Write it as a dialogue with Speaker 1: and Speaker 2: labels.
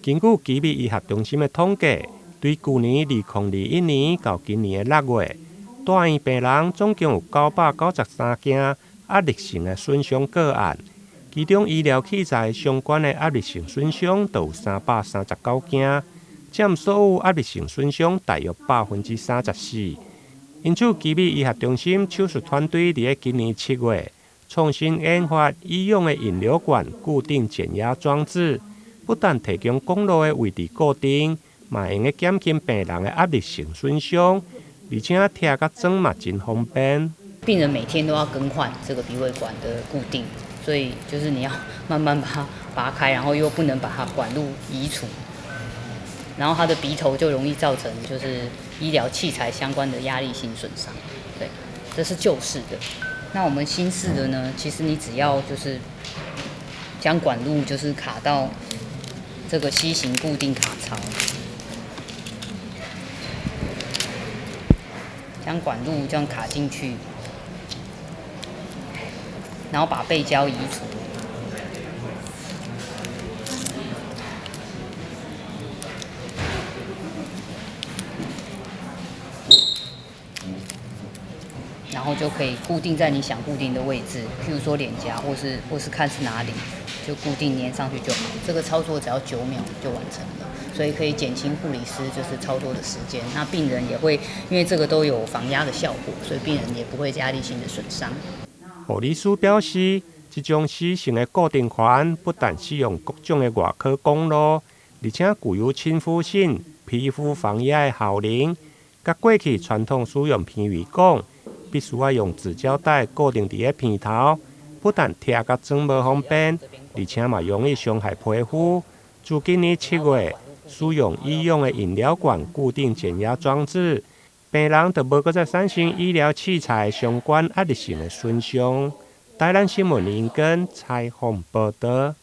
Speaker 1: 根据奇美医学中心的统计，对去年2021年到今年的6月，大院病人总共有993件压力性的损伤个案，其中医疗器材相关的压力性损伤就有339件，占所有压力性损伤大约34%。因此，奇美医学中心手术团队伫今年7月创新研发医用的引流管固定减压装置。不但提供公路的位置固定，嘛用个减轻病人的压力性损伤，而且贴甲装嘛真方便。
Speaker 2: 病人每天都要更换这个鼻胃管的固定，所以就是你要慢慢把它拔开，然后又不能把它管路移除，然后他的鼻头就容易造成就是医疗器材相关的压力性损伤。对，这是旧式的。那我们新式的呢，其实你只要就是将管路就是卡到这个 C 型固定卡槽，将管路这样卡进去，然后把背胶移除。然后就可以固定在你想固定的位置，譬如说脸颊，或是看是哪里，就固定粘上去就好。这个操作只要9秒就完成了，所以可以减轻护理师就是操作的时间。那病人也会因为这个都有防压的效果，所以病人也不会压力性的损伤。
Speaker 1: 护理师表示，这种C型的固定环不但使用各种的外科公路，而且具有亲肤性、皮肤防压的效能，甲过去传统使用片尾管必须要用纸胶带固定伫个片头，不但贴甲装无方便，而且嘛容易伤害皮肤。自今年7月，使用医用的引流管固定减压装置，病人就无搁再产生医疗器材相关压力性的损伤。台南新闻林根采访报道。